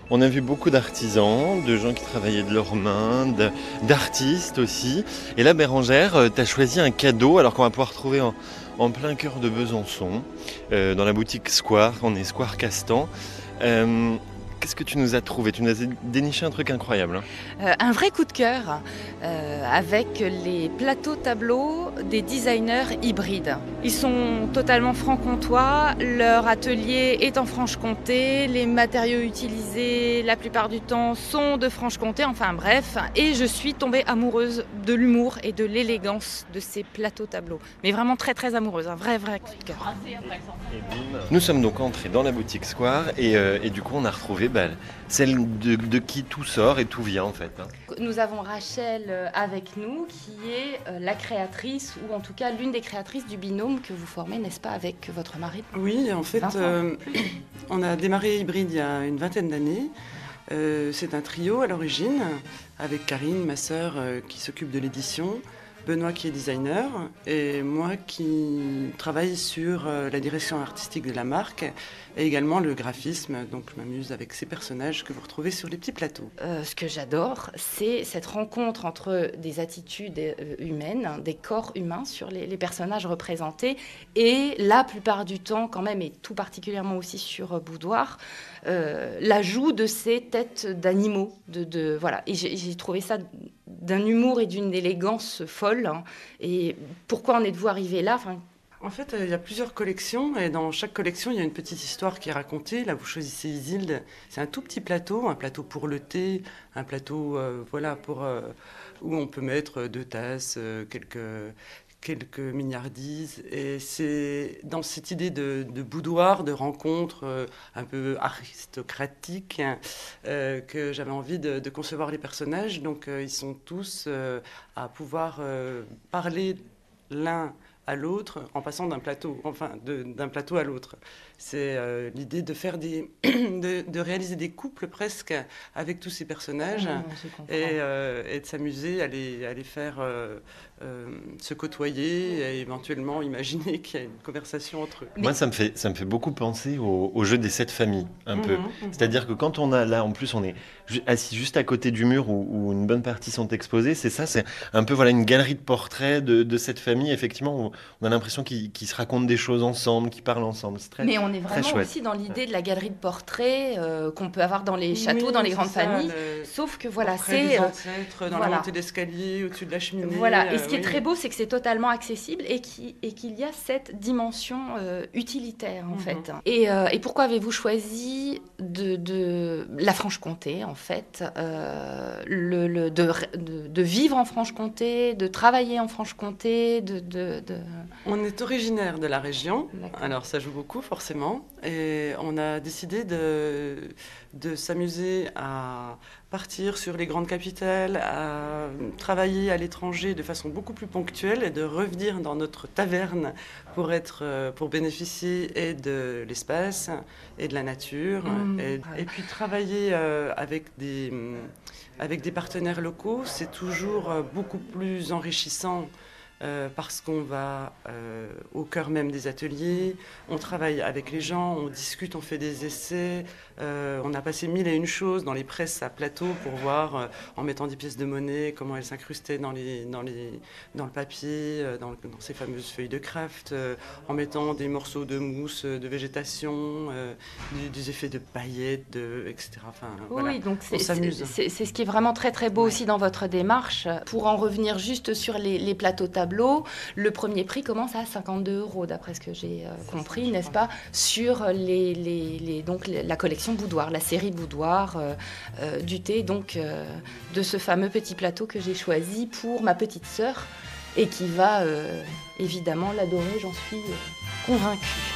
On a vu beaucoup d'artisans, de gens qui travaillaient de leurs mains, d'artistes aussi. Et là, Bérangère, tu as choisi un cadeau alors qu'on va pouvoir trouver en plein cœur de Besançon, dans la boutique Square. On est Square Castan. Euh, Qu'est-ce que tu nous as trouvé? Tu nous as déniché un truc incroyable, hein. Un vrai coup de cœur avec les plateaux tableaux des designers hybrides. Ils sont totalement franc-comtois, leur atelier est en Franche-Comté, les matériaux utilisés la plupart du temps sont de Franche-Comté, enfin bref, et je suis tombée amoureuse de l'humour et de l'élégance de ces plateaux tableaux. Mais vraiment très très amoureuse, un vrai coup de cœur. Nous sommes donc entrés dans la boutique Square et du coup on a retrouvé celle de qui tout sort et tout vient en fait, hein. Nous avons Rachel avec nous, qui est la créatrice, ou en tout cas l'une des créatrices du binôme que vous formez, n'est-ce pas, avec votre mari? Oui, en fait, on a démarré Hybride il y a une vingtaine d'années. C'est un trio à l'origine, avec Karine, ma sœur, qui s'occupe de l'édition, Benoît qui est designer, et moi qui travaille sur la direction artistique de la marque, et également le graphisme. Donc je m'amuse avec ces personnages que vous retrouvez sur les petits plateaux. Ce que j'adore, c'est cette rencontre entre des attitudes humaines, des corps humains sur les personnages représentés, et la plupart du temps, quand même, et tout particulièrement aussi sur Boudoir, l'ajout de ces têtes d'animaux. Voilà. Et j'ai trouvé ça d'un humour et d'une élégance folle, hein. Et pourquoi en êtes-vous arrivé là? En fait, il y a plusieurs collections, et dans chaque collection, il y a une petite histoire qui est racontée. Là, vous choisissez Isilde. C'est un tout petit plateau, un plateau pour le thé, un plateau voilà, où on peut mettre 2 tasses, quelques mignardises. Et c'est dans cette idée de boudoir, de rencontre un peu aristocratique, que j'avais envie de concevoir les personnages. Donc, ils sont tous à pouvoir parler l'un à l'autre en passant d'un plateau, d'un plateau à l'autre. C'est l'idée de faire de réaliser des couples presque avec tous ces personnages, et de s'amuser à les faire se côtoyer et éventuellement imaginer qu'il y a une conversation entre eux. Moi, ça me fait beaucoup penser au jeu des 7 familles, un peu. C'est-à-dire que quand on a là, en plus, on est assis juste à côté du mur où une bonne partie sont exposées, c'est un peu voilà, une galerie de portraits de cette famille, effectivement, où on a l'impression qu'ils se racontent des choses ensemble, qu'ils parlent ensemble. C'est très, mais on est très vraiment chouette. aussi dans l'idée de la galerie de portraits qu'on peut avoir dans les châteaux, dans les grandes familles. Sauf que voilà, c'est des ancêtres dans la montée d'escalier, au-dessus de la cheminée. Voilà, et ce qui est très beau, c'est que c'est totalement accessible et qu'il y a cette dimension utilitaire, en fait. Et pourquoi avez-vous choisi de la Franche-Comté, en fait, de vivre en Franche-Comté, de travailler en Franche-Comté, On est originaire de la région, alors ça joue beaucoup forcément, et on a décidé de s'amuser à partir sur les grandes capitales, à travailler à l'étranger de façon beaucoup plus ponctuelle et de revenir dans notre taverne pour bénéficier et de l'espace et de la nature, et puis travailler avec des partenaires locaux, c'est toujours beaucoup plus enrichissant. Parce qu'on va au cœur même des ateliers, on travaille avec les gens, on discute, on fait des essais, on a passé 1001 choses dans les presses à plateau pour voir, en mettant des pièces de monnaie, comment elles s'incrustaient dans le papier, dans ces fameuses feuilles de craft, en mettant des morceaux de mousse, de végétation, des effets de paillettes, etc. Enfin, voilà, oui, donc on s'amuse. C'est ce qui est vraiment très très beau aussi dans votre démarche. Pour en revenir juste sur les plateaux tableaux, le premier prix commence à 52 € d'après ce que j'ai compris, n'est-ce pas, sur donc la collection Boudoir, la série Boudoir du thé, donc de ce fameux petit plateau que j'ai choisi pour ma petite sœur et qui va évidemment l'adorer, j'en suis convaincue.